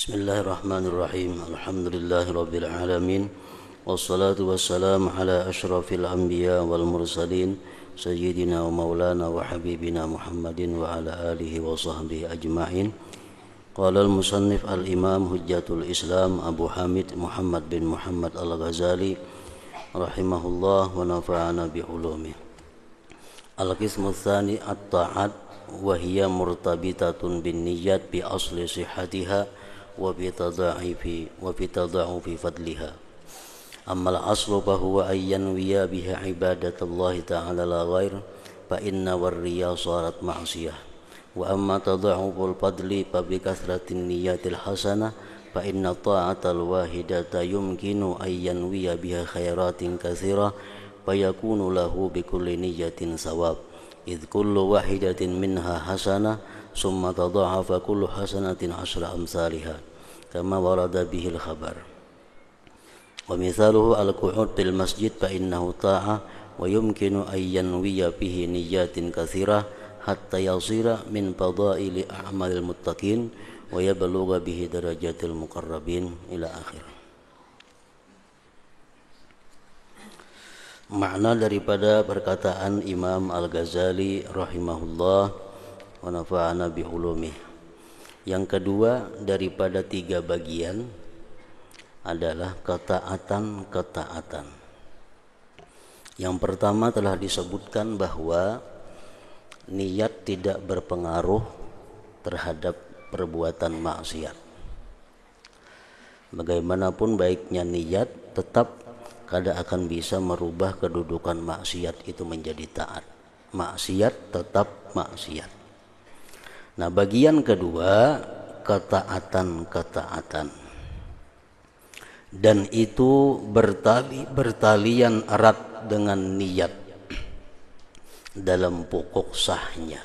Bismillahirrahmanirrahim. Alhamdulillahirabbil alamin. Wassalatu wassalamu ala asyrafil anbiya wal mursalin sayyidina wa maulana wa habibina Muhammadin wa ala alihi wa sahbihi ajma'in. Qala al-musannif al-imam hujjatul Islam Abu Hamid Muhammad bin Muhammad al-Ghazali rahimahullah wa nafa'ana bi ulumih. Al-qismu tsani at-ta'at wa hiya murtabitatun bin niyyat bi asli sihhatiha wa bi tada'ufi fadliha. Ammal aslu fa huwa ayyan wiya biha ibadatullahi ta'ala la ghair fa inna warriya sarat ma'siyah. Wa amma tada'uful fadli fa bi kasratin niyatil hasanah fa inna ta'atal wahidata yumkinu ayyan wiya biha khairatin katsira fa yakunu lahu bi kulli niyatin sawab. Idh kullu wahidatin minha hasanah summa tada'afa kullu hasanatin asyra amsalihha kama warada bihil khabar. Wa mithaluhu al-qu'ud fil masjid fa innahu ta'ah wa yumkinu an yanwiya bihi niyatin katsirah hatta yasira min fadaili a'malil muttaqin wa yablugha bihi darajatil muqarrabin ila akhir. Makna daripada perkataan Imam Al-Ghazali rahimahullah wa nafa'ana bi ulumih. Yang kedua daripada tiga bagian adalah ketaatan. Yang pertama telah disebutkan bahwa niat tidak berpengaruh terhadap perbuatan maksiat. Bagaimanapun baiknya niat, tetap kada akan bisa merubah kedudukan maksiat itu menjadi taat. Maksiat tetap maksiat. Nah, bagian kedua ketaatan. Dan itu bertalian erat dengan niat dalam pokok sahnya.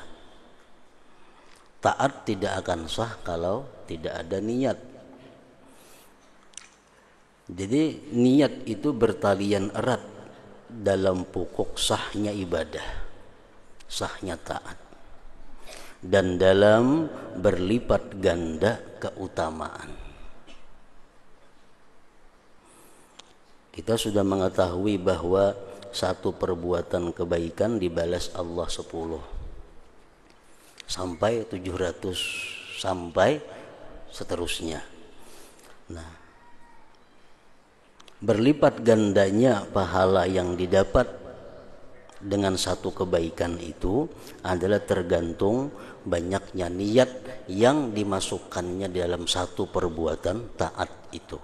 Taat tidak akan sah kalau tidak ada niat. Jadi niat itu bertalian erat dalam pokok sahnya ibadah, sahnya taat, dan dalam berlipat ganda keutamaan. Kita sudah mengetahui bahwa satu perbuatan kebaikan dibalas Allah 10 sampai 700 sampai seterusnya. Nah, berlipat gandanya pahala yang didapat dengan satu kebaikan itu adalah tergantung banyaknya niat yang dimasukkannya dalam satu perbuatan taat itu.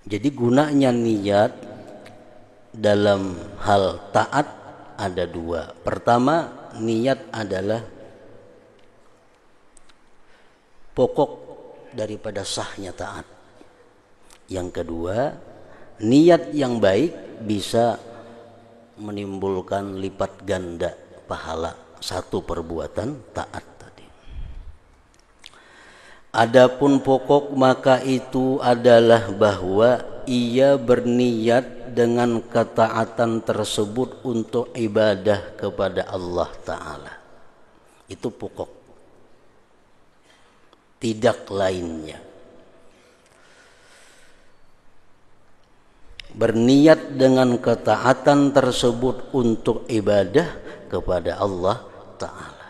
Jadi gunanya niat dalam hal taat ada dua. Pertama, niat adalah pokok daripada sahnya taat. Yang kedua, niat yang baik bisa menimbulkan lipat ganda pahala satu perbuatan taat tadi. Adapun pokok maka itu adalah bahwa ia berniat dengan ketaatan tersebut untuk ibadah kepada Allah Ta'ala. Itu pokok, tidak lainnya. Berniat dengan ketaatan tersebut untuk ibadah kepada Allah Ta'ala.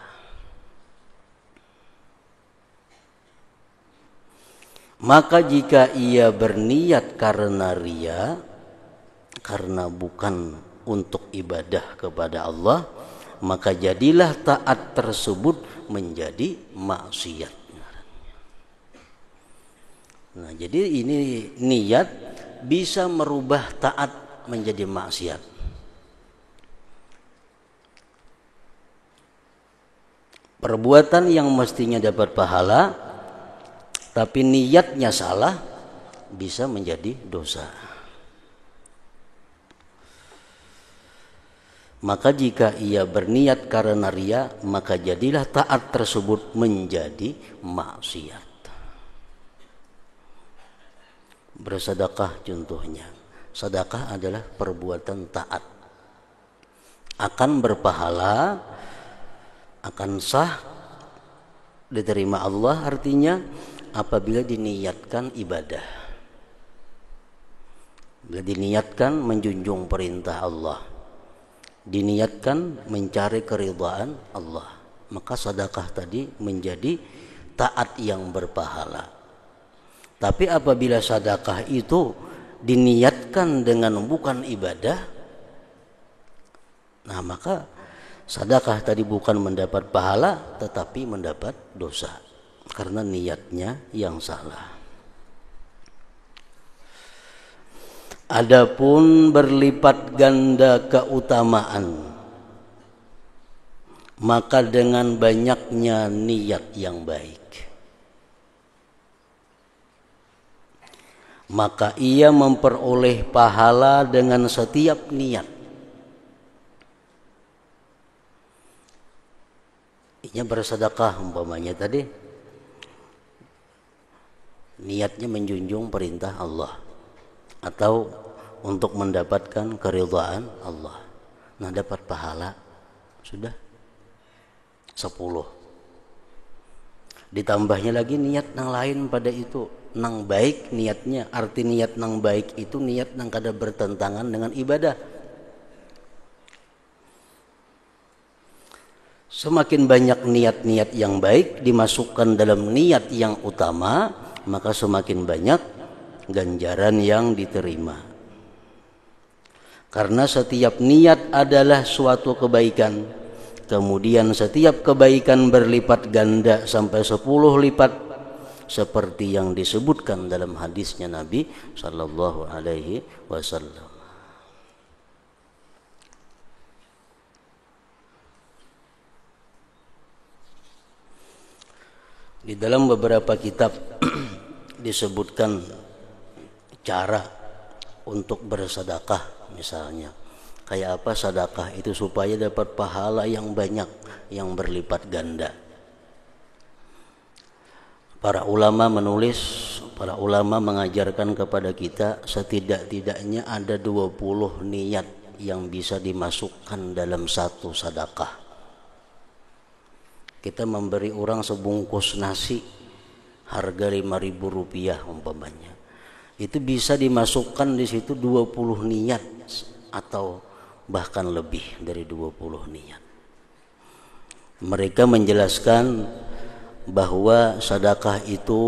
Maka jika ia berniat karena riya, karena bukan untuk ibadah kepada Allah, maka jadilah taat tersebut menjadi maksiat. Nah, jadi ini niat bisa merubah taat menjadi maksiat. Perbuatan yang mestinya dapat pahala tapi niatnya salah bisa menjadi dosa. Maka jika ia berniat karena riya, maka jadilah taat tersebut menjadi maksiat. Bersedekah contohnya. Sedekah adalah perbuatan taat. Akan berpahala, akan sah diterima Allah artinya apabila diniatkan ibadah, bila diniatkan menjunjung perintah Allah, diniatkan mencari keridhaan Allah, maka sedekah tadi menjadi taat yang berpahala. Tapi apabila sedekah itu diniatkan dengan bukan ibadah, nah maka sedekah tadi bukan mendapat pahala tetapi mendapat dosa karena niatnya yang salah. Adapun berlipat ganda keutamaan, maka dengan banyaknya niat yang baik, maka ia memperoleh pahala dengan setiap niat. Ia bersedekah umpamanya tadi, niatnya menjunjung perintah Allah atau untuk mendapatkan keridhaan Allah, nah dapat pahala sudah 10. Ditambahnya lagi niat yang lain pada itu nang baik niatnya, arti niat nang baik itu niat nang kada bertentangan dengan ibadah. Semakin banyak niat-niat yang baik dimasukkan dalam niat yang utama, maka semakin banyak ganjaran yang diterima. Karena setiap niat adalah suatu kebaikan, kemudian setiap kebaikan berlipat ganda sampai 10 lipat, seperti yang disebutkan dalam hadisnya Nabi Sallallahu Alaihi Wasallam. Di dalam beberapa kitab disebutkan cara untuk bersedekah, misalnya kayak apa sedekah itu supaya dapat pahala yang banyak, yang berlipat ganda. Para ulama menulis, para ulama mengajarkan kepada kita setidak-tidaknya ada 20 niat yang bisa dimasukkan dalam satu sedekah. Kita memberi orang sebungkus nasi harga 5.000 rupiah umpamanya, itu bisa dimasukkan di situ 20 niat atau bahkan lebih dari 20 niat. Mereka menjelaskan bahwa sedekah itu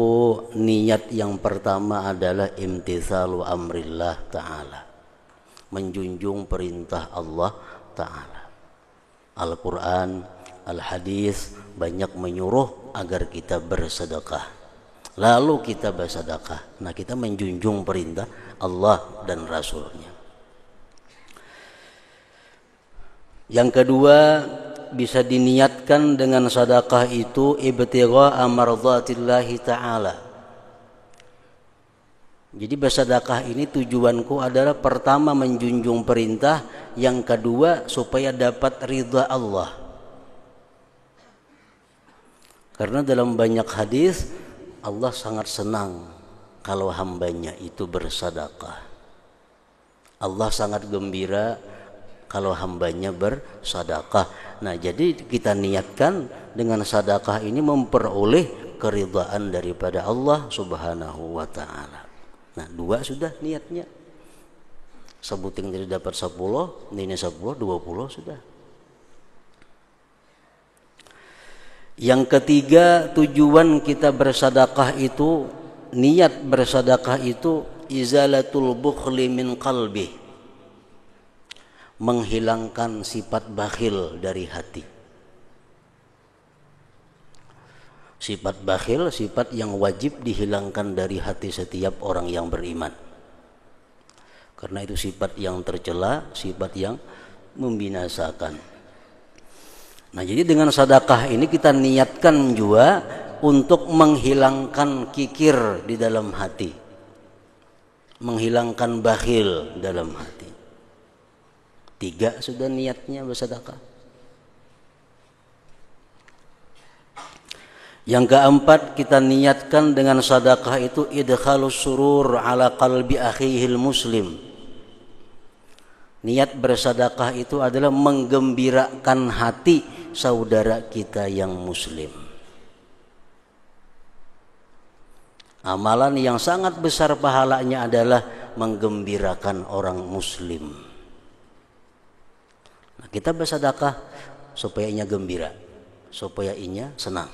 niat yang pertama adalah imtitsalu amrillah ta'ala, menjunjung perintah Allah ta'ala. Al-Quran, Al-Hadis banyak menyuruh agar kita bersedekah, lalu kita bersedekah. Nah, kita menjunjung perintah Allah dan Rasulnya. Yang kedua, bisa diniatkan dengan sedekah itu ibtigha mardhatillahi ta'ala. Jadi bersedekah ini tujuanku adalah pertama menjunjung perintah, yang kedua supaya dapat ridha Allah. Karena dalam banyak hadis Allah sangat senang kalau hambanya itu bersedekah. Allah sangat gembira kalau hambanya bersedekah. Nah, jadi kita niatkan dengan sedekah ini memperoleh keridhaan daripada Allah Subhanahu wa taala. Nah, 2 sudah niatnya. Sebuting jadi dapat 10, ini 10, 20 sudah. Yang ketiga, tujuan kita bersedekah itu, niat bersedekah itu izalatul bukhli min qalbi, menghilangkan sifat bakhil dari hati. Sifat bakhil, sifat yang wajib dihilangkan dari hati setiap orang yang beriman. Karena itu sifat yang tercela, sifat yang membinasakan. Nah, jadi dengan sedekah ini kita niatkan juga untuk menghilangkan kikir di dalam hati, menghilangkan bakhil dalam hati. 3 sudah niatnya bersedekah. Yang keempat, kita niatkan dengan sedekah itu idkhalus surur ala qalbi akhihil muslim. Niat bersedekah itu adalah menggembirakan hati saudara kita yang muslim. Amalan yang sangat besar pahalanya adalah menggembirakan orang muslim. Nah, kita bersedekah supaya inya gembira, supaya inya senang.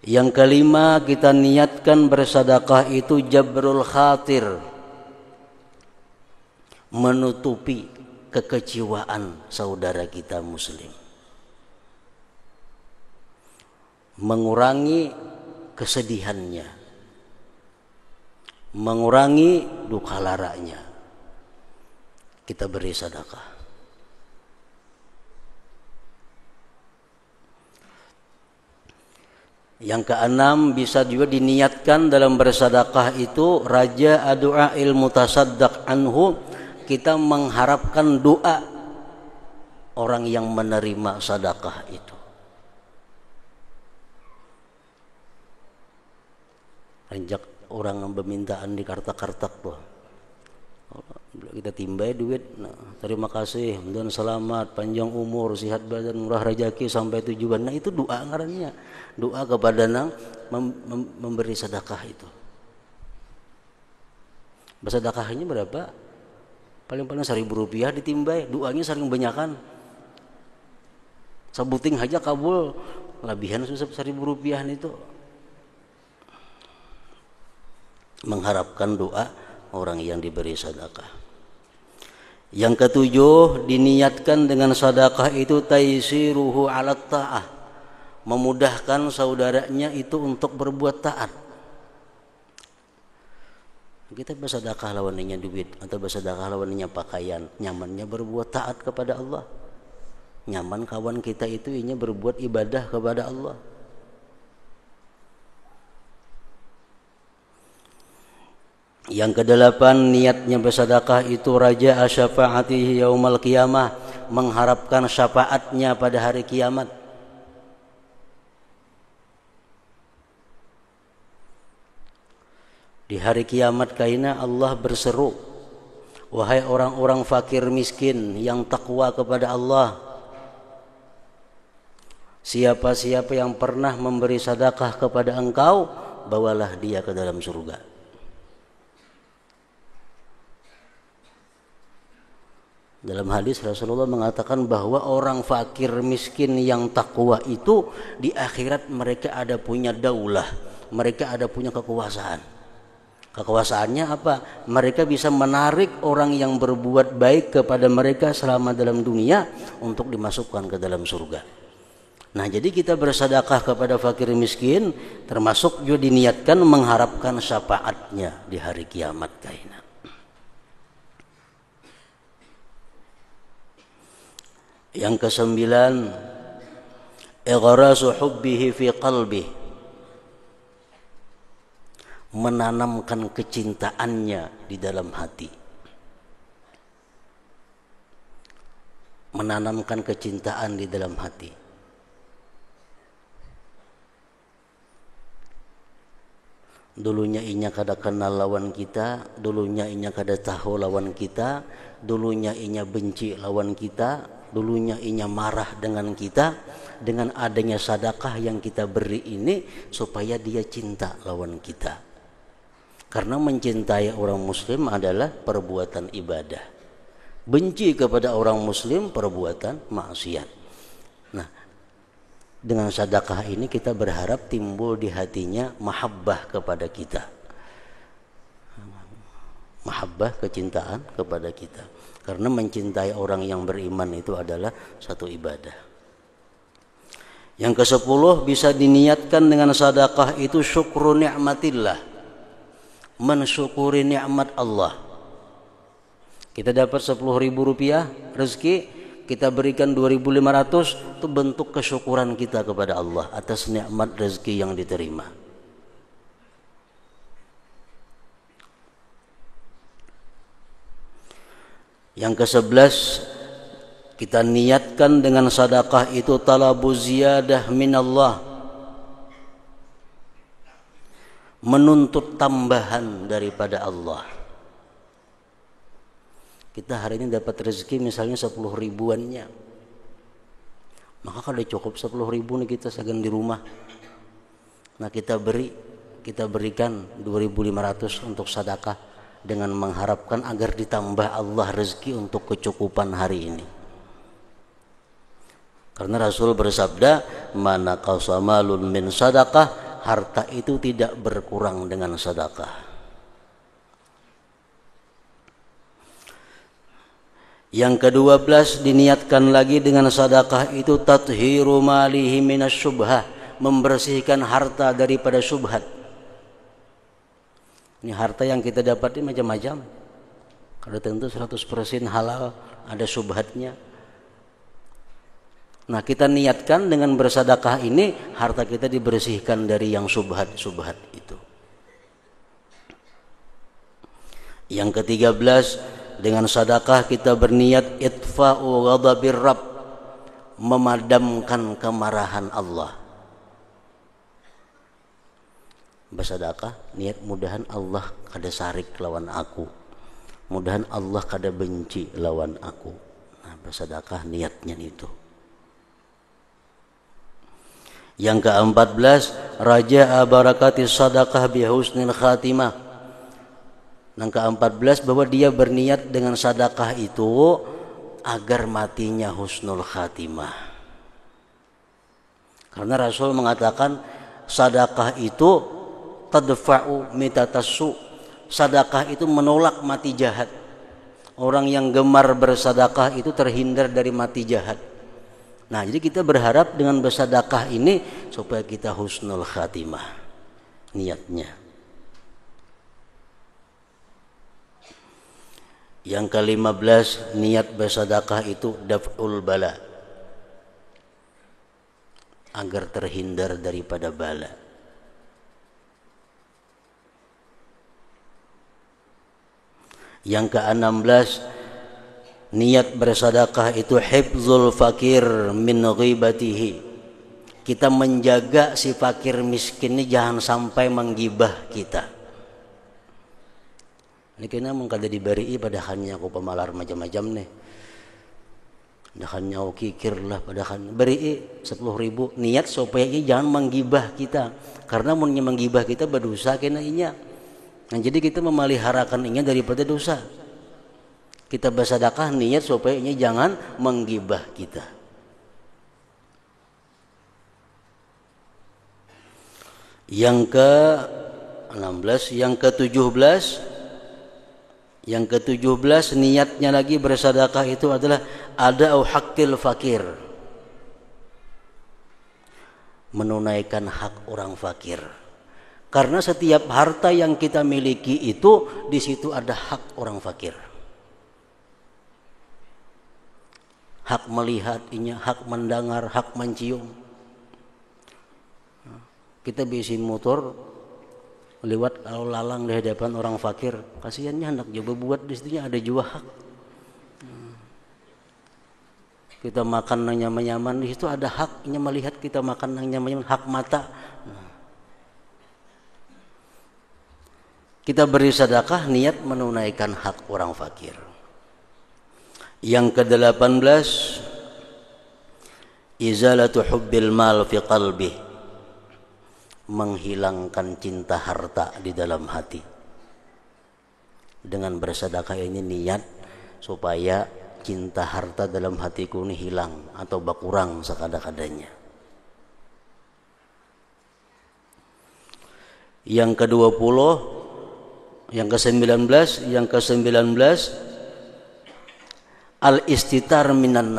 Yang kelima, kita niatkan bersedekah itu jabrul khatir, menutupi kekecewaan saudara kita muslim, mengurangi kesedihannya, mengurangi duka laranya. Kita beri sedekah. Yang keenam, bisa juga diniatkan dalam bersedekah itu raja doa ilmu tasaddaq anhu, kita mengharapkan doa orang yang menerima sedekah itu. Renjak orang permintaan di kartak-kartak tuh, kita timbai duit, nah, terima kasih dan selamat, panjang umur, sehat badan, murah rezeki sampai tujuan. Nah itu doa ngarannya, doa kepada nang memberi sedekah itu. Bersedekahnya berapa? Paling-paling Rp1.000 ditimbai, doanya sering banyakan. Sabuting aja kabul, lebihan susah Rp1.000 itu. Mengharapkan doa orang yang diberi sedekah. Yang ketujuh, diniatkan dengan sedekah itu taisiruhu 'alat ta'ah, memudahkan saudaranya itu untuk berbuat taat. Kita bersedekah lawannya duit atau bersedekah lawannya pakaian, nyamannya berbuat taat kepada Allah. Nyaman kawan kita itu inya berbuat ibadah kepada Allah. Yang kedelapan, niatnya bersedekah itu raja syafaatihi yaumal qiyamah, mengharapkan syafaatnya pada hari kiamat. Di hari kiamat kaina Allah berseru, wahai orang-orang fakir miskin yang takwa kepada Allah, siapa-siapa yang pernah memberi sedekah kepada engkau, bawalah dia ke dalam surga. Dalam hadis Rasulullah mengatakan bahwa orang fakir miskin yang takwa itu di akhirat mereka ada punya daulah, mereka ada punya kekuasaan. Kekuasaannya apa? Mereka bisa menarik orang yang berbuat baik kepada mereka selama dalam dunia untuk dimasukkan ke dalam surga. Nah, jadi kita bersedekah kepada fakir miskin termasuk juga diniatkan mengharapkan syafaatnya di hari kiamat kaina. Yang kesembilan, ighrasu hubbihi fi qalbi, menanamkan kecintaannya di dalam hati. Menanamkan kecintaan di dalam hati. Dulunya inya kada kenal lawan kita, dulunya inya kada tahu lawan kita, dulunya inya benci lawan kita, dulunya inya marah dengan kita. Dengan adanya sedekah yang kita beri ini supaya dia cinta lawan kita. Karena mencintai orang muslim adalah perbuatan ibadah. Benci kepada orang muslim perbuatan maksiat. Nah, dengan sedekah ini kita berharap timbul di hatinya mahabbah kepada kita. Mahabbah, kecintaan kepada kita. Karena mencintai orang yang beriman itu adalah satu ibadah. Yang ke-10, bisa diniatkan dengan sedekah itu syukru ni'matillah, mensyukuri nikmat Allah. Kita dapat Rp10.000 rezeki, kita berikan 2.500, itu bentuk kesyukuran kita kepada Allah atas nikmat rezeki yang diterima. Yang ke-11, kita niatkan dengan sedekah itu talabu ziyadah minallah, menuntut tambahan daripada Allah. Kita hari ini dapat rezeki misalnya 10 ribuannya, Maka kalau cukup 10.000 nih kita segan di rumah. Nah kita berikan 2.500 untuk sedekah dengan mengharapkan agar ditambah Allah rezeki untuk kecukupan hari ini. Karena Rasul bersabda, "Mana qasamalun min sadaqah," harta itu tidak berkurang dengan sedekah. Yang ke-12 diniatkan lagi dengan sedekah itu tathiru malihi minasyubhah, membersihkan harta daripada syubhat. Ini harta yang kita dapat ini macam-macam. Kada tentu 100% halal, ada syubhatnya. Nah, kita niatkan dengan bersedekah ini harta kita dibersihkan dari yang syubhat itu. Yang ke-13 dengan sedekah kita berniat itfa'u ghadabir Rabb, memadamkan kemarahan Allah. Bersedekah niat mudahan Allah kada sarik lawan aku, mudahan Allah kada benci lawan aku. Nah, bersedekah niatnya itu. Yang ke-14 raja'a barakatis sadaqah bi husnil khatimah. Yang ke-14 bahwa dia berniat dengan sedekah itu agar matinya husnul khatimah. Karena Rasul mengatakan sedekah itu tadfa'u mitatassu, sedekah itu menolak mati jahat. Orang yang gemar bersedekah itu terhindar dari mati jahat. Nah, jadi kita berharap dengan bersedekah ini supaya kita husnul khatimah niatnya. Yang ke-15 niat bersedekah itu daf'ul bala, agar terhindar daripada bala. Yang ke-16 niat bersedekah itu hifzul fakir min ghibatihi, kita menjaga si fakir miskin ini jangan sampai menggibah kita. Ini kena mengkada diberi padahannya aku pemalar macam-macam nih. Padahannya aku kikir lah padahan beri 10.000 niat supaya ia jangan menggibah kita. Karena munnya menggibah kita berdosa kena inya. Nah, jadi kita memeliharakan ini daripada dosa. Kita bersedekah niat supaya ini jangan menggibah kita. Yang ke-16, yang ke-17 niatnya lagi bersedekah itu adalah ada haqqil fakir, menunaikan hak orang fakir. Karena setiap harta yang kita miliki itu di situ ada hak orang fakir. Hak melihat, hak mendengar, hak mencium. Kita bisi motor lewat kalau lalang di hadapan orang fakir, kasihannya hendak coba buat di situ ada juga hak. Kita makan yang nyaman-nyaman di situ ada haknya melihat kita makan yang nyaman-nyaman, hak mata. Kita beri sedekah niat menunaikan hak orang fakir. Yang ke-18 izalatu hubbil mal fi qalbi, menghilangkan cinta harta di dalam hati. Dengan bersedekah ini niat supaya cinta harta dalam hatiku ini hilang atau berkurang sekada-kadanya. Yang ke-20 yang ke-19 al-istitar minan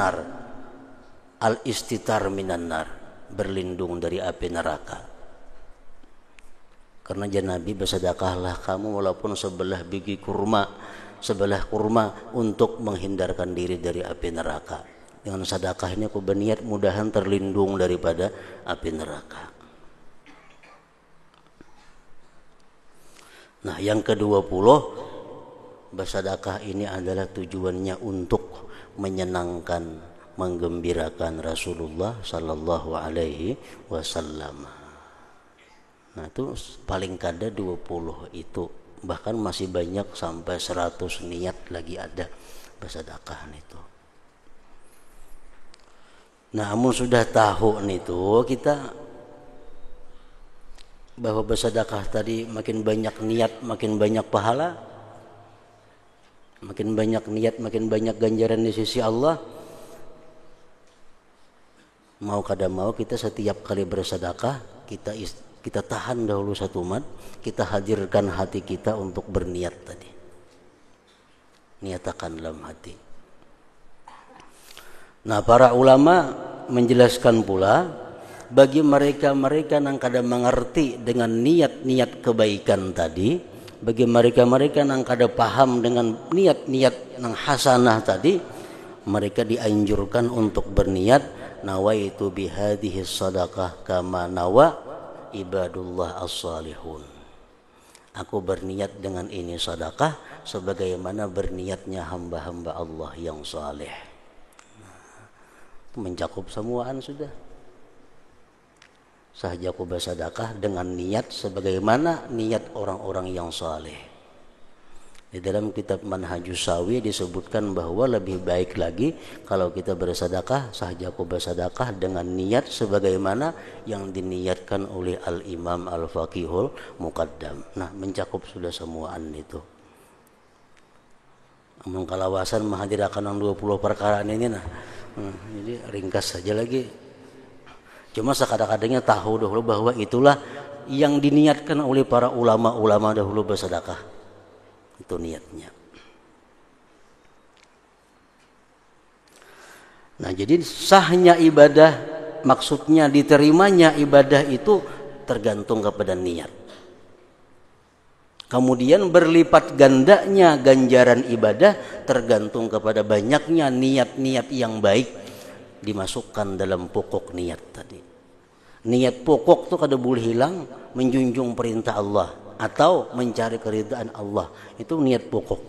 nar, berlindung dari api neraka. Karena Nabi bersedekahlah kamu walaupun sebelah biji kurma, untuk menghindarkan diri dari api neraka. Dengan sedekah ini aku berniat mudahan terlindung daripada api neraka. Nah, yang ke-20 bersedekah ini adalah tujuannya untuk menyenangkan, menggembirakan Rasulullah sallallahu alaihi wasallam. Nah, itu paling kada 20 itu, bahkan masih banyak sampai 100 niat lagi ada bersedekah itu. Nah, amun sudah tahu nih tuh kita bahwa bersedekah tadi makin banyak niat, makin banyak pahala, makin banyak niat, makin banyak ganjaran di sisi Allah. Mau kada mau kita setiap kali bersedekah kita tahan dahulu satu mat, kita hadirkan hati kita untuk berniat tadi. Niatakan dalam hati. Nah, para ulama menjelaskan pula bagi mereka-mereka yang kada mengerti dengan niat-niat kebaikan tadi, bagi mereka-mereka yang kada paham dengan niat-niat yang hasanah tadi, mereka dianjurkan untuk berniat nawaitu bihadhihi sadaqah kama nawa ibadullah as-salihun. Aku berniat dengan ini sedekah sebagaimana berniatnya hamba-hamba Allah yang saleh. Itu mencakup semuaan sudah. Sahaja aku bersedekah dengan niat sebagaimana niat orang-orang yang saleh. Di dalam kitab Manhajus Sawi disebutkan bahwa lebih baik lagi kalau kita bersedekah, sahaja aku bersedekah dengan niat sebagaimana yang diniatkan oleh Al-Imam Al-Faqihul Muqaddam. Nah, mencakup sudah semuaan itu. Amun kalawasan mahadirakan yang 20 perkara ini nah. Jadi ringkas saja lagi. Cuma sekadang-kadangnya tahu dahulu bahwa itulah yang diniatkan oleh para ulama-ulama dahulu bersedekah. Itu niatnya. Nah, jadi sahnya ibadah, maksudnya diterimanya ibadah itu tergantung kepada niat. Kemudian berlipat gandanya ganjaran ibadah tergantung kepada banyaknya niat-niat yang baik dimasukkan dalam pokok niat tadi. Niat pokok tuh kada boleh hilang, menjunjung perintah Allah atau mencari keridhaan Allah. Itu niat pokok.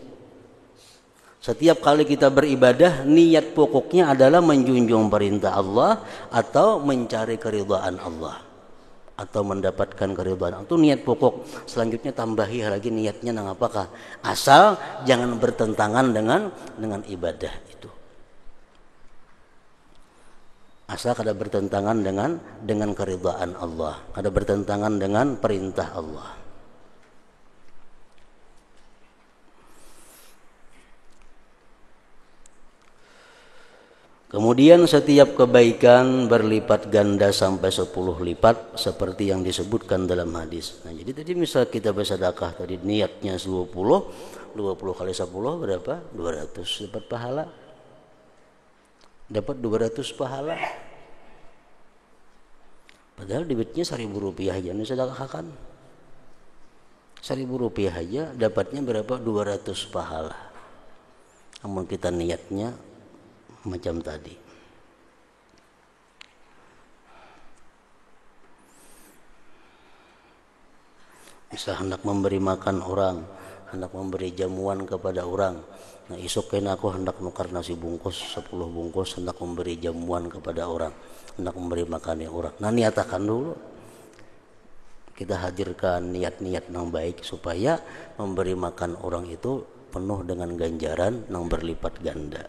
Setiap kali kita beribadah, niat pokoknya adalah menjunjung perintah Allah atau mencari keridhaan Allah atau mendapatkan keridhaan. Itu niat pokok. Selanjutnya tambahi lagi niatnya nang apakah? Asal jangan bertentangan dengan ibadah itu. Asal kada bertentangan dengan keridhaan Allah, kada bertentangan dengan perintah Allah. Kemudian setiap kebaikan berlipat ganda sampai 10 lipat seperti yang disebutkan dalam hadis. Nah, jadi tadi misal kita bersedekah tadi niatnya 20 kali 10 berapa? 200 dapat pahala. Dapat 200 pahala. Padahal duitnya 1.000 rupiah aja disedekahkan. 1.000 rupiah aja dapatnya berapa? 200 pahala. Namun kita niatnya macam tadi. Bisa hendak memberi makan orang, hendak memberi jamuan kepada orang. Nah, esok kena aku hendak nukar nasi bungkus 10 bungkus, hendak memberi jamuan kepada orang, hendak memberi makan orang. Nah, niatakan dulu. Kita hadirkan niat-niat yang baik supaya memberi makan orang itu penuh dengan ganjaran yang berlipat ganda.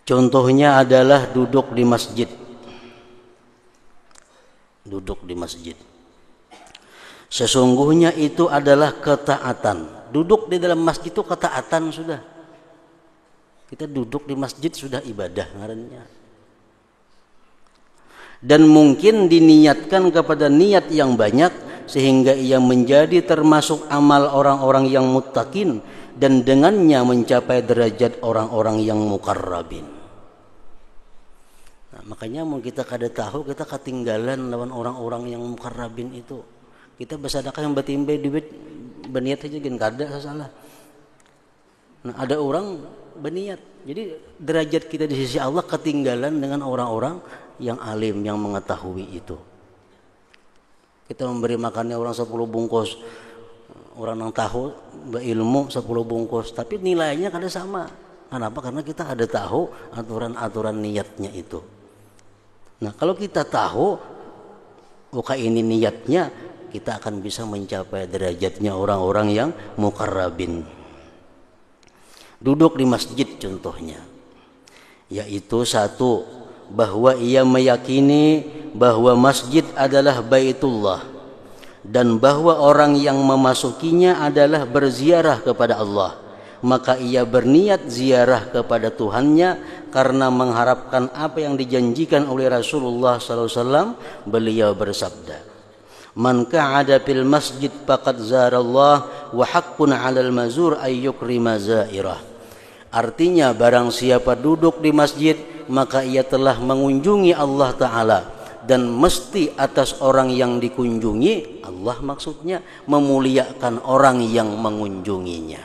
Contohnya adalah duduk di masjid. Duduk di masjid. Sesungguhnya itu adalah ketaatan. Duduk di dalam masjid itu ketaatan sudah. Kita duduk di masjid sudah ibadah ngarannya. Dan mungkin diniatkan kepada niat yang banyak sehingga ia menjadi termasuk amal orang-orang yang muttaqin dan dengannya mencapai derajat orang-orang yang muqarrabin. Nah, makanya mau kita kada tahu kita ketinggalan lawan orang-orang yang muqarrabin itu. Kita bersedekah yang bertimbe duit berniat aja gin kada salah. Nah, ada orang berniat. Jadi derajat kita di sisi Allah ketinggalan dengan orang-orang yang alim yang mengetahui itu. Kita memberi makannya orang 10 bungkus. Orang yang tahu berilmu 10 bungkus, tapi nilainya kada sama. Kenapa? Karena kita ada tahu aturan-aturan niatnya itu. Nah, kalau kita tahu bukan ini niatnya, kita akan bisa mencapai derajatnya orang-orang yang muqarrabin. Duduk di masjid contohnya. yaitu satu, bahwa ia meyakini bahwa masjid adalah Baitullah dan bahwa orang yang memasukinya adalah berziarah kepada Allah, maka ia berniat ziarah kepada Tuhannya karena mengharapkan apa yang dijanjikan oleh Rasulullah SAW. Beliau bersabda, "Man qa'ada fil masjid faqad zarallah wa haqqun 'alal mazur ay yukrima zairah." Artinya, barang siapa duduk di masjid maka ia telah mengunjungi Allah Ta'ala, dan mesti atas orang yang dikunjungi, Allah maksudnya, memuliakan orang yang mengunjunginya.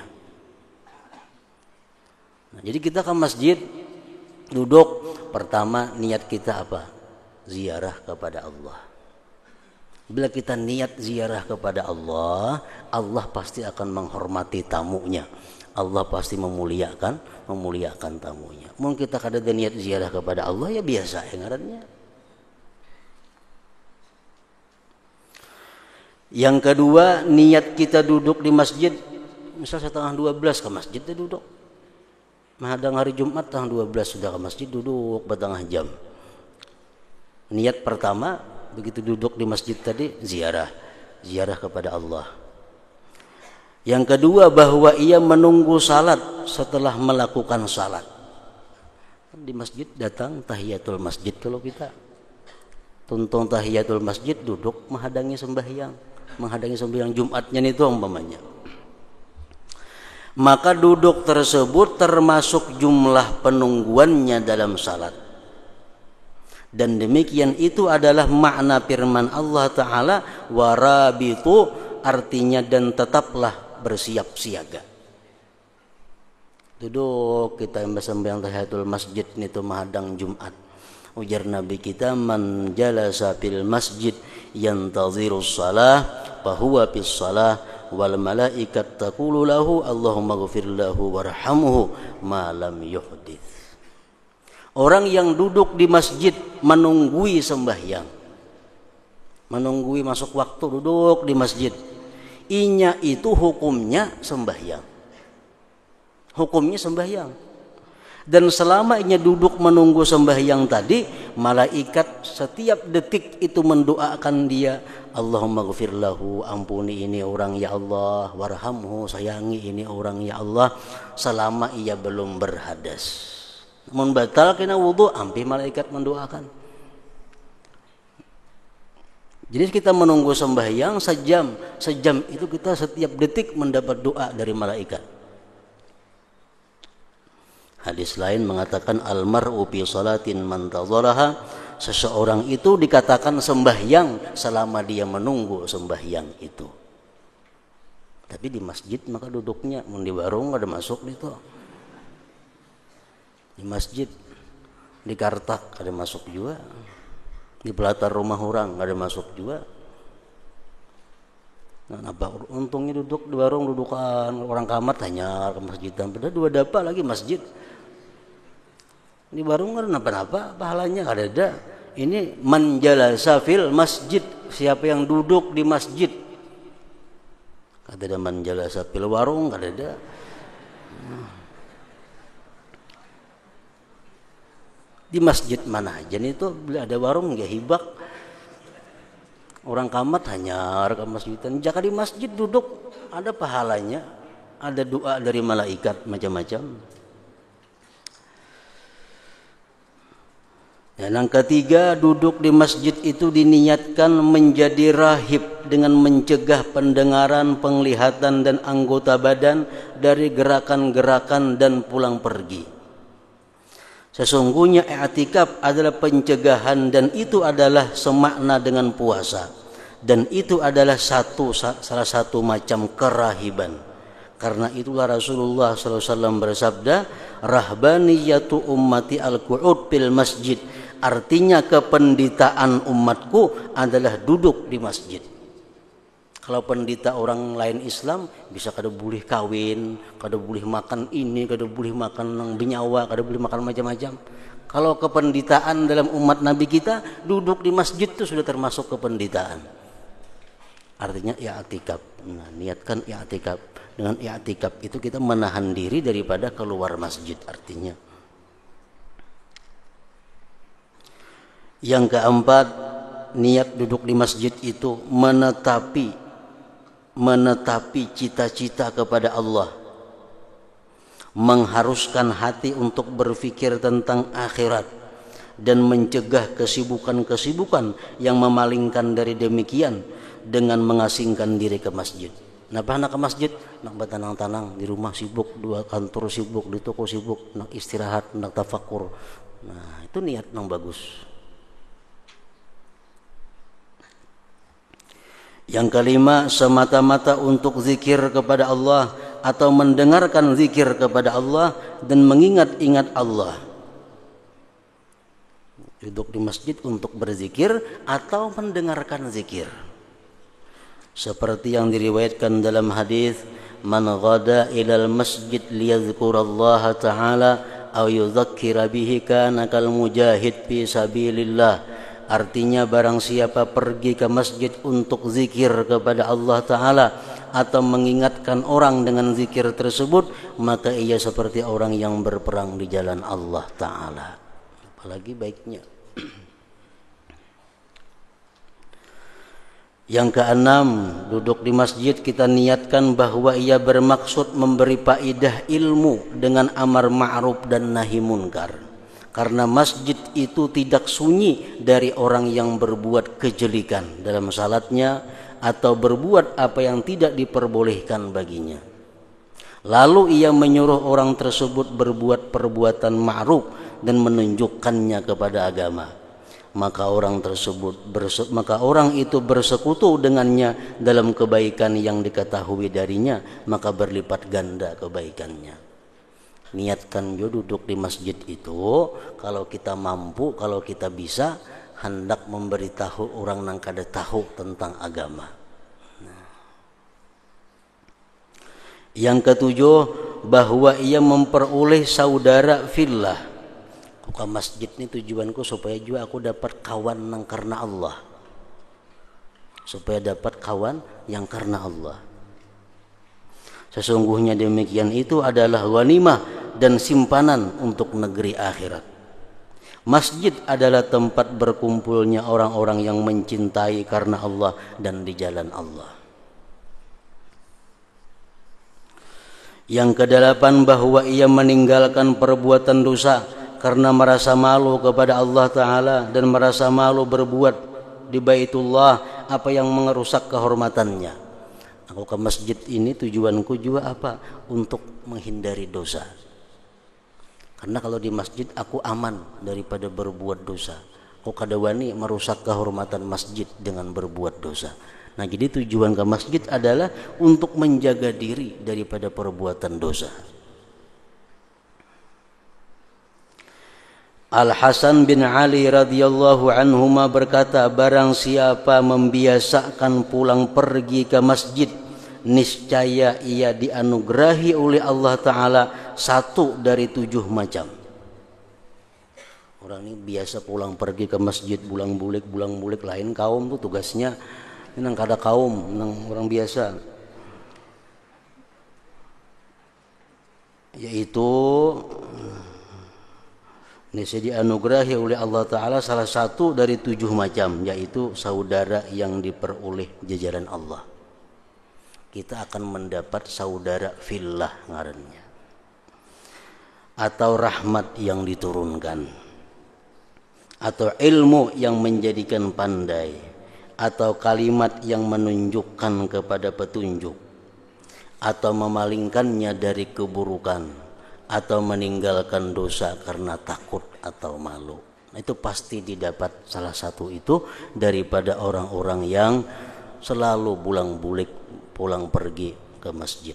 Nah, jadi kita ke masjid duduk, pertama niat kita apa? Ziarah kepada Allah. Bila kita niat ziarah kepada Allah, Allah pasti akan menghormati tamunya. Allah pasti memuliakan tamunya. Mungkin kita kada ada niat ziarah kepada Allah, ya biasa yang ngarannya. Yang kedua, niat kita duduk di masjid, misal 11:30 ke masjid dia duduk. Menghadang hari Jumat 12 sudah ke masjid duduk bertengah jam. Niat pertama begitu duduk di masjid tadi ziarah kepada Allah. Yang kedua, bahwa ia menunggu salat setelah melakukan salat. Di masjid datang tahiyatul masjid, kalau kita tuntung tahiyatul masjid duduk menghadangi sembahyang Jumatnya itu umpamanya. Maka duduk tersebut termasuk jumlah penungguannya dalam salat. Dan demikian itu adalah makna firman Allah Ta'ala, warabitu, artinya dan tetaplah bersiap siaga. Duduk kita sembahyang tahiyatul masjid itu menghadang Jumat. Ujar Nabi kita, man jalasa fil masjid yantazirus salah fahuwa fis salah wal malaikat taqulu lahu Allahumma ghfir lahu warhamhu ma lam yuhdits. Orang yang duduk di masjid menunggui sembahyang, menunggui masuk waktu, duduk di masjid, inya itu hukumnya sembahyang. Hukumnya sembahyang. Dan selama inya duduk menunggu sembahyang tadi, malaikat setiap detik itu mendoakan dia, Allahumma ghfir lahu, ampuni ini orang ya Allah, warhamhu, sayangi ini orang ya Allah, selama ia belum berhadas. Namun batal kena wudu, ampi malaikat mendoakan. Jadi kita menunggu sembahyang sejam itu kita setiap detik mendapat doa dari malaikat. Hadis lain mengatakan almar'u fi salatin man tadharaha, seseorang itu dikatakan sembahyang selama dia menunggu sembahyang itu. Tapi di masjid maka duduknya, di warung ada masuk itu. Di masjid, di Kartak ada masuk juga. Di pelatar rumah orang ada masuk juga. Nah, apa untungnya duduk di warung, dudukan orang kamar hanya ke masjid, padahal dua dapat lagi masjid. Di warung kan apa-apa pahalanya ada. Ini man jalasa fil masjid, siapa yang duduk di masjid. Kata ada man jalasa fil warung, ada. Di masjid mana aja nih tuh, bila ada warung ya hibak. Orang kamat hanya ke masjidan. Jika di masjid duduk ada pahalanya, ada doa dari malaikat macam-macam. Dan yang ketiga, duduk di masjid itu diniatkan menjadi rahib dengan mencegah pendengaran, penglihatan dan anggota badan dari gerakan-gerakan dan pulang pergi. Sesungguhnya i'tikaf adalah pencegahan dan itu adalah semakna dengan puasa. Dan itu adalah salah satu macam kerahiban. Karena itulah Rasulullah SAW bersabda, rahbaniyatu ummati al-qu'ud fil masjid. Artinya kependitaan umatku adalah duduk di masjid. Kalau pendeta orang lain Islam bisa kada boleh kawin, kada boleh makan ini, kada boleh makan benyawa, kada boleh makan macam-macam. Kalau kependitaan dalam umat Nabi kita, duduk di masjid itu sudah termasuk kependitaan. Artinya i'tikaf. Nah, niatkan i'tikaf. Dengan i'tikaf itu kita menahan diri daripada keluar masjid artinya. Yang keempat, niat duduk di masjid itu menetapi cita-cita kepada Allah, mengharuskan hati untuk berpikir tentang akhirat dan mencegah kesibukan-kesibukan yang memalingkan dari demikian dengan mengasingkan diri ke masjid. Kenapa nak ke masjid? Nak bertenang-tenang, di rumah sibuk, dua kantor sibuk, di toko sibuk, nak istirahat, nak tafakur. Nah, itu niat yang bagus. Yang kelima, semata-mata untuk zikir kepada Allah atau mendengarkan zikir kepada Allah dan mengingat-ingat Allah. Duduk di masjid untuk berzikir atau mendengarkan zikir. Seperti yang diriwayatkan dalam hadis, man ghada ilal masjid liyadhkurallaha ta'ala aw yudzakkira bihi kana kal mujahid fi sabilillah. Artinya barang siapa pergi ke masjid untuk zikir kepada Allah Ta'ala atau mengingatkan orang dengan zikir tersebut, maka ia seperti orang yang berperang di jalan Allah Ta'ala. Apalagi baiknya. Yang keenam, duduk di masjid kita niatkan bahwa ia bermaksud memberi faedah ilmu dengan amar ma'ruf dan nahi munkar. Karena masjid itu tidak sunyi dari orang yang berbuat kejelikan dalam salatnya atau berbuat apa yang tidak diperbolehkan baginya. Lalu ia menyuruh orang tersebut berbuat perbuatan ma'ruf dan menunjukkannya kepada agama. Maka orang itu bersekutu dengannya dalam kebaikan yang diketahui darinya, maka berlipat ganda kebaikannya. Niatkan jo duduk di masjid itu, kalau kita mampu, kalau kita bisa, hendak memberitahu orang yang kada tahu tentang agama. Yang ketujuh, bahwa ia memperoleh saudara fillah. Ke masjid ini tujuanku supaya juga aku dapat kawan yang karena Allah, supaya dapat kawan yang karena Allah. Sesungguhnya demikian itu adalah ghanimah dan simpanan untuk negeri akhirat. Masjid adalah tempat berkumpulnya orang-orang yang mencintai karena Allah dan di jalan Allah. Yang kedelapan, bahwa ia meninggalkan perbuatan dosa karena merasa malu kepada Allah Ta'ala dan merasa malu berbuat di Baitullah apa yang merusak kehormatannya. Aku ke masjid ini tujuanku juga apa? Untuk menghindari dosa. Karena kalau di masjid aku aman daripada berbuat dosa. Aku kada wani merusak kehormatan masjid dengan berbuat dosa. Nah, jadi tujuan ke masjid adalah untuk menjaga diri daripada perbuatan dosa. Al-Hasan bin Ali radhiyallahu anhuma berkata, barang siapa membiasakan pulang pergi ke masjid, niscaya ia dianugerahi oleh Allah Ta'ala 1 dari 7 macam. Orang ini biasa pulang pergi ke masjid, bulang bulik lain kaum tuh tugasnya. Ini nang kada kaum, nang orang biasa. Yaitu ini saya dianugerahi oleh Allah Ta'ala salah 1 dari 7 macam, yaitu saudara yang diperoleh jajaran Allah. Kita akan mendapat saudara fillah ngarannya, atau rahmat yang diturunkan, atau ilmu yang menjadikan pandai, atau kalimat yang menunjukkan kepada petunjuk, atau memalingkannya dari keburukan, atau meninggalkan dosa karena takut atau malu. Nah, itu pasti didapat salah satu itu daripada orang-orang yang selalu pulang pergi ke masjid.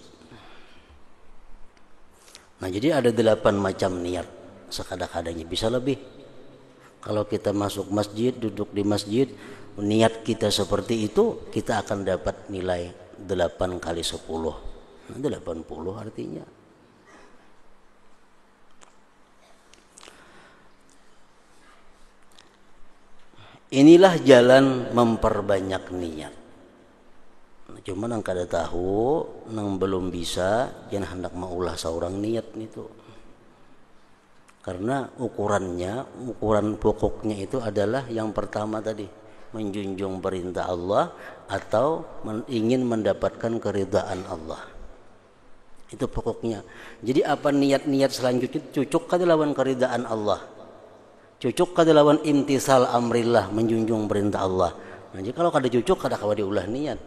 Nah, jadi ada 8 macam niat, sekada-kadanya bisa lebih. Kalau kita masuk masjid, duduk di masjid, niat kita seperti itu, kita akan dapat nilai 8 kali 10. Nah, 80 artinya. Inilah jalan memperbanyak niat. Cuma nang kada tahu, nang belum bisa, jangan hendak maulah seorang niat itu. Karena ukuran pokoknya itu adalah yang pertama tadi, menjunjung perintah Allah atau ingin mendapatkan keridhaan Allah. Itu pokoknya. Jadi apa niat-niat selanjutnya cocok kada lawan keridhaan Allah. Cocok kada lawan imtisal amrillah, menjunjung perintah Allah. Nah, jadi kalau kada cocok kada kawa diulah niat.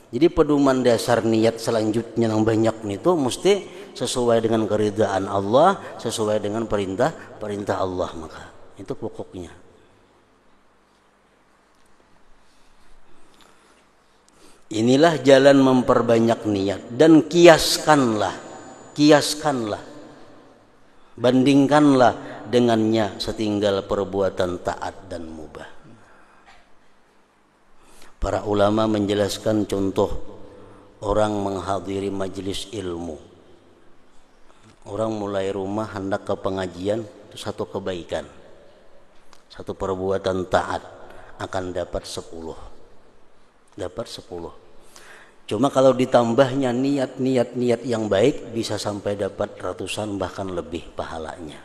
Jadi pedoman dasar niat selanjutnya yang banyak itu mesti sesuai dengan keridhaan Allah, sesuai dengan perintah Allah, maka itu pokoknya. Inilah jalan memperbanyak niat dan kiaskanlah, bandingkanlah dengannya setinggal perbuatan taat dan mubah. Para ulama menjelaskan contoh orang menghadiri majelis ilmu. Orang mulai rumah hendak ke pengajian, itu satu kebaikan, satu perbuatan taat akan dapat 10. Cuma kalau ditambahnya niat yang baik bisa sampai dapat ratusan bahkan lebih pahalanya.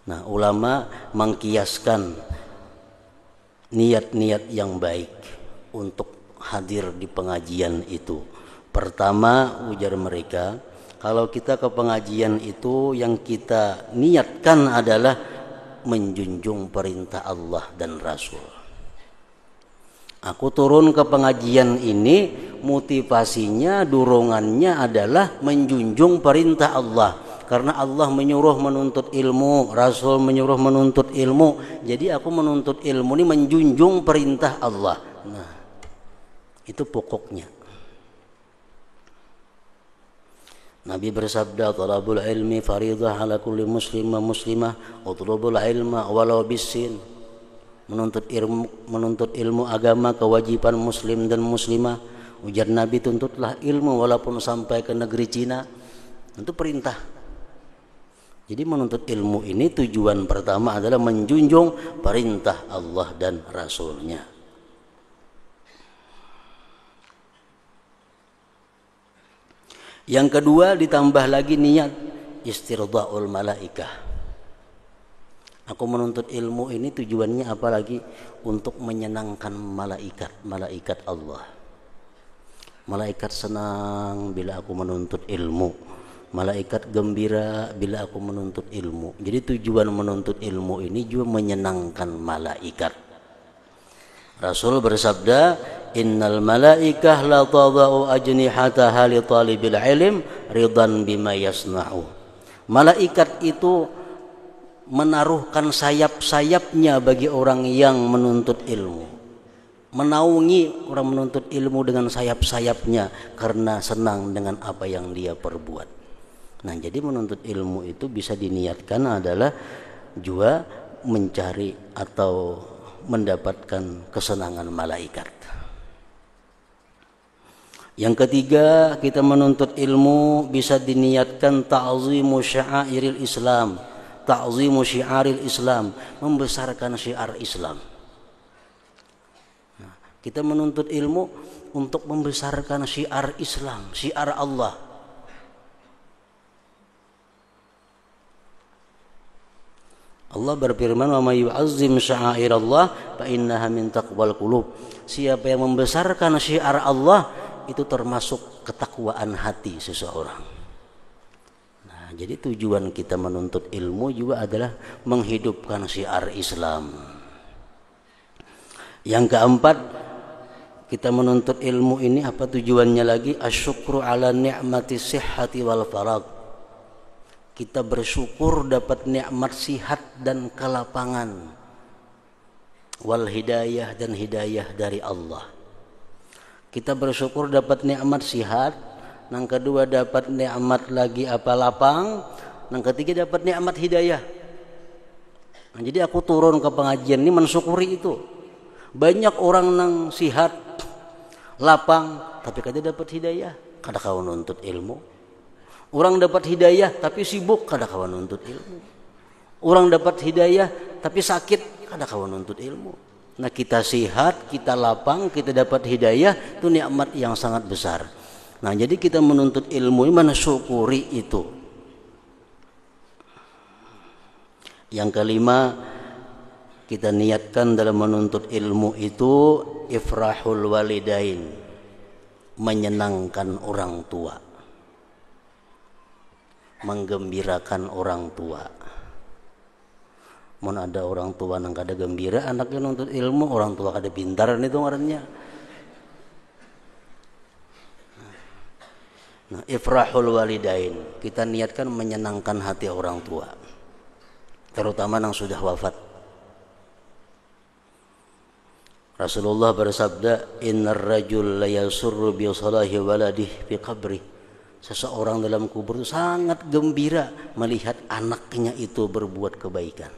Nah, ulama mengkiaskan niat-niat yang baik untuk hadir di pengajian itu. Pertama, ujar mereka, kalau kita ke pengajian itu yang kita niatkan adalah menjunjung perintah Allah dan Rasul. Aku turun ke pengajian ini motivasinya, dorongannya adalah menjunjung perintah Allah. Karena Allah menyuruh menuntut ilmu, Rasul menyuruh menuntut ilmu. Jadi aku menuntut ilmu ini menjunjung perintah Allah. Nah, itu pokoknya. Nabi bersabda, "Talabul ilmi faridah ala kulli muslim wa muslimah, utlubul ilma walau bisin." Menuntut ilmu agama kewajiban muslim dan muslimah. Ujar Nabi, tuntutlah ilmu walaupun sampai ke negeri Cina. Itu perintah. Jadi menuntut ilmu ini tujuan pertama adalah menjunjung perintah Allah dan Rasulnya. Yang kedua ditambah lagi niat istirdaul malaikah. Aku menuntut ilmu ini tujuannya apa lagi? Untuk menyenangkan malaikat Allah. Malaikat senang bila aku menuntut ilmu. Malaikat gembira bila aku menuntut ilmu. Jadi tujuan menuntut ilmu ini juga menyenangkan malaikat. Rasul bersabda, "Innal malaikah la tadau ajnihataha li talibil ilm ridan bima yasna'u." Malaikat itu menaruhkan sayap-sayapnya bagi orang yang menuntut ilmu. Menaungi orang menuntut ilmu dengan sayap-sayapnya karena senang dengan apa yang dia perbuat. Nah, jadi menuntut ilmu itu bisa diniatkan adalah juga mencari atau mendapatkan kesenangan malaikat. Yang ketiga, kita menuntut ilmu bisa diniatkan ta'zimu syiaril Islam, membesarkan syiar Islam. Nah, kita menuntut ilmu untuk membesarkan syiar Islam, syiar Allah. Allah berfirman, "Wa may yu'azzim sya'airallah fa innaha min taqwal qulub." Siapa yang membesarkan syiar Allah itu termasuk ketakwaan hati seseorang. Nah, jadi tujuan kita menuntut ilmu juga adalah menghidupkan syiar Islam. Yang keempat, kita menuntut ilmu ini apa tujuannya lagi? Asyukru ala ni'mati sihhati wal faragh. Kita bersyukur dapat nikmat sihat dan kelapangan, wal hidayah dan hidayah dari Allah. Kita bersyukur dapat nikmat sihat, yang kedua dapat nikmat lagi apa lapang, yang ketiga dapat nikmat hidayah. Nah, jadi aku turun ke pengajian ini mensyukuri itu. Banyak orang nang sihat, lapang, tapi kada dapat hidayah, kada kau nuntut ilmu. Orang dapat hidayah tapi sibuk, kada kawan nuntut ilmu. Orang dapat hidayah tapi sakit, kada kawan nuntut ilmu. Nah, kita sehat, kita lapang, kita dapat hidayah, itu nikmat yang sangat besar. Nah, jadi kita menuntut ilmu ini mensyukuri itu. Yang kelima, kita niatkan dalam menuntut ilmu itu ifrahul walidain, menyenangkan orang tua, menggembirakan orang tua. Mun ada orang tua nang kada gembira anaknya nuntut ilmu, orang tua kada pintar itu ngarannya. Nah, ifrahul walidain, kita niatkan menyenangkan hati orang tua, terutama yang sudah wafat. Rasulullah bersabda, "Innar rajul la yasurru bi salahi waladih fi qabri." Seseorang dalam kubur itu sangat gembira melihat anaknya itu berbuat kebaikan.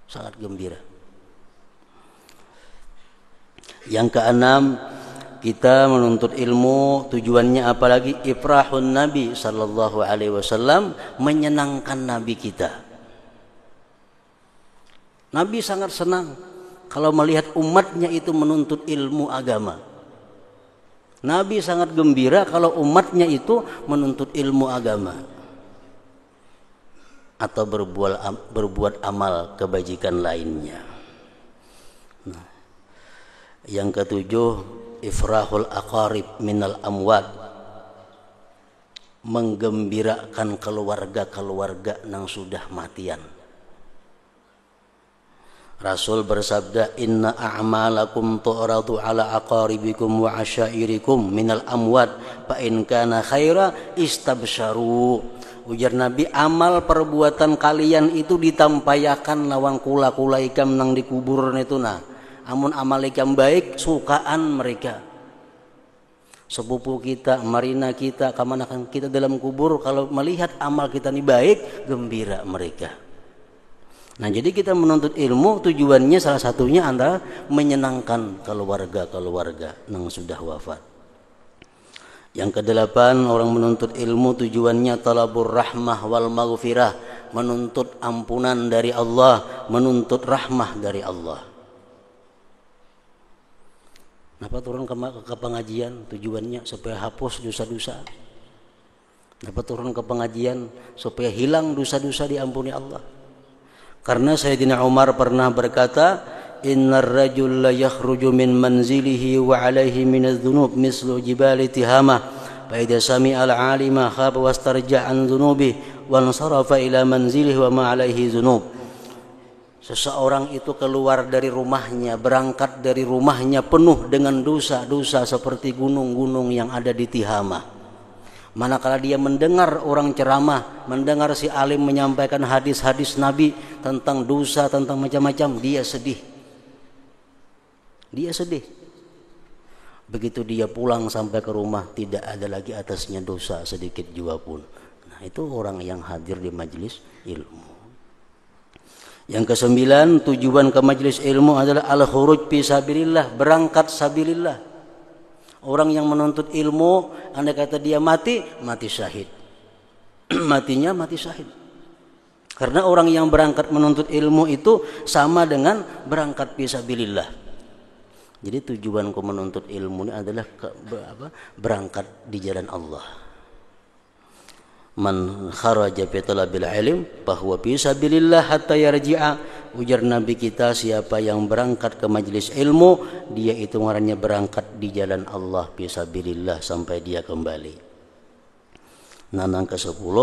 Sangat gembira. Yang keenam, kita menuntut ilmu tujuannya apalagi ifrahun Nabi sallallahu alaihi wasallam, menyenangkan Nabi kita. Nabi sangat senang kalau melihat umatnya itu menuntut ilmu agama. Nabi sangat gembira kalau umatnya itu menuntut ilmu agama atau berbuat amal kebajikan lainnya. Nah, yang ketujuh, ifrahul aqarib minal amwat, menggembirakan keluarga-keluarga yang sudah matian. Rasul bersabda, "Inna a'malakum tu'radu ala aqaribikum wa asyairikum minal amwat fa in kana khaira istabsyaru." Ujar Nabi, amal perbuatan kalian itu ditampayakan lawang kula-kula ikam nang dikubur itu nah. Amun amal ikam baik sukaan mereka. Sepupu kita, marina kita, kamanakan kita dalam kubur, kalau melihat amal kita ini baik, gembira mereka. Nah, jadi kita menuntut ilmu tujuannya salah satunya adalah menyenangkan keluarga-keluarga yang sudah wafat. Yang kedelapan, orang menuntut ilmu tujuannya talabur rahmah wal maghfirah, menuntut ampunan dari Allah, menuntut rahmah dari Allah. Kenapa turun ke pengajian? Tujuannya supaya hapus dosa-dosa. Kenapa turun ke pengajian? Supaya hilang dosa-dosa, diampuni Allah. Karena Sayyidina Umar pernah berkata, "Innar rajul la yakhruju min manzilihi wa alaihi minadz dzunub mislu jibali tihamah, fa idza sami'a al-'alima khaba wastarja'a an dzunubihi wa ansarafa ila manzilihi wa ma alaihi dzunub." Seseorang itu keluar dari rumahnya, berangkat dari rumahnya penuh dengan dosa-dosa seperti gunung-gunung yang ada di Tihamah. Manakala dia mendengar orang ceramah, mendengar si alim menyampaikan hadis-hadis Nabi tentang dosa, tentang macam-macam, dia sedih. Dia sedih. Begitu dia pulang sampai ke rumah, tidak ada lagi atasnya dosa sedikit jua pun. Nah, itu orang yang hadir di majelis ilmu. Yang kesembilan, tujuan ke majelis ilmu adalah al-khuruj fi sabilillah, berangkat sabilillah. Orang yang menuntut ilmu, andai kata dia mati, mati syahid. Matinya mati syahid. Karena orang yang berangkat menuntut ilmu itu sama dengan berangkat fisabilillah. Jadi tujuanku menuntut ilmu ini adalah berangkat di jalan Allah. Man kharaja fi talabil ilm fahuwa fisabilillah hatta yarji'a. Ujar Nabi kita, siapa yang berangkat ke majelis ilmu, dia itu ngarannya berangkat di jalan Allah fisabilillah sampai dia kembali. Nah, yang ke-10,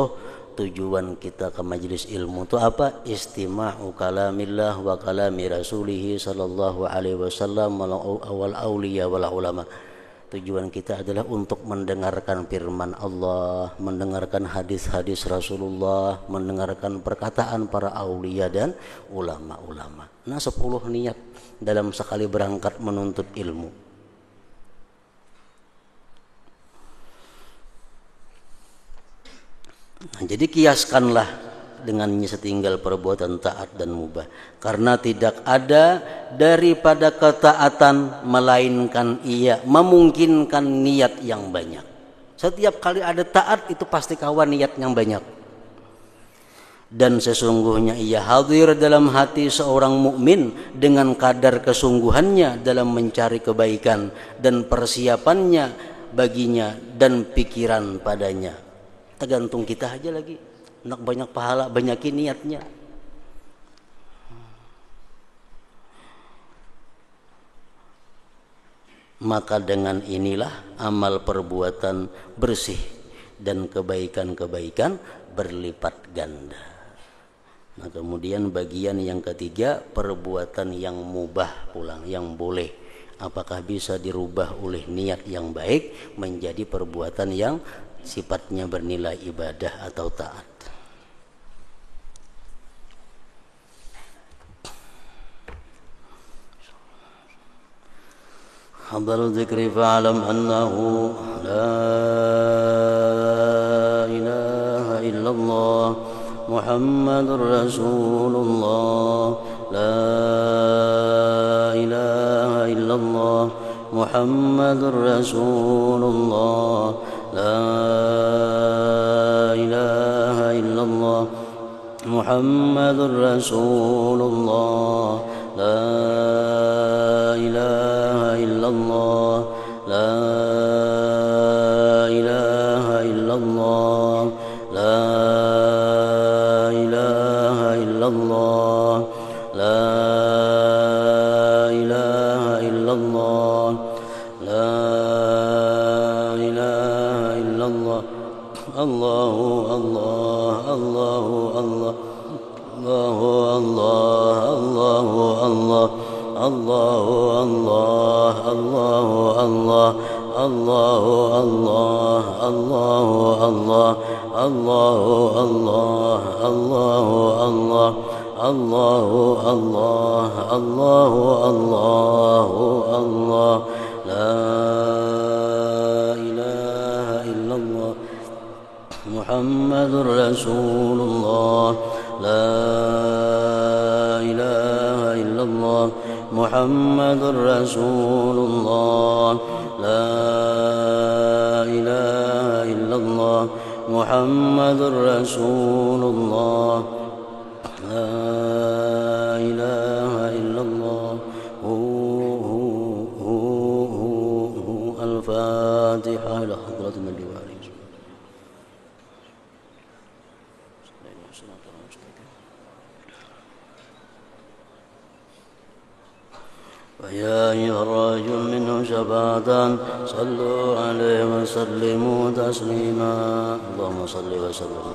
tujuan kita ke majelis ilmu itu apa? Istima'u kalamillah wa kalami rasulih sallallahu alaihi wasallam wal auliya wal ulama. Tujuan kita adalah untuk mendengarkan firman Allah, mendengarkan hadis-hadis Rasulullah, mendengarkan perkataan para aulia dan ulama-ulama. Nah, 10 niat dalam sekali berangkat menuntut ilmu. Nah, jadi kiaskanlah dengannya setinggal perbuatan taat dan mubah, karena tidak ada daripada ketaatan melainkan ia memungkinkan niat yang banyak. Setiap kali ada taat itu pasti kawan niat yang banyak. Dan sesungguhnya ia hadir dalam hati seorang mukmin dengan kadar kesungguhannya dalam mencari kebaikan dan persiapannya baginya dan pikiran padanya. Tergantung kita aja lagi. Nak banyak pahala, banyakin niatnya. Maka dengan inilah amal perbuatan bersih dan kebaikan-kebaikan berlipat ganda. Nah, kemudian bagian yang ketiga, perbuatan yang mubah pulang, yang boleh. Apakah bisa dirubah oleh niat yang baik menjadi perbuatan yang sifatnya bernilai ibadah atau taat. Hadal dzikri fa'lam annahu la ilaha illallah Muhammadur Rasulullah, la ilaha illallah Muhammadur Rasulullah, la ilaha illallah Muhammadur Rasulullah, la ilaha illallah, la ilaha illallah, la ilaha illallah, la ilaha illallah, la ilaha illallah. Allahu Allah, Allahu Allah, Allahu Allah, Allahu Allah, Allahu Allah, Allahu Allah, Allahu Allah, Allahu Allah, Allahu Allah, Allahu Allah, Allahu Allah, Allahu Allah, la ilaha illallah Muhammadur Rasulullah, la ilaha illallah Muhammadur Rasulullah, la ilaha illallah Muhammadur Rasulullah, la ilaha illallah. Al-Fatihah ila hadratin Nabi wa alihi. ويا أيها الرجل منه شفاعة صلوا عليه وسلموا تسليما اللهم صل وسلم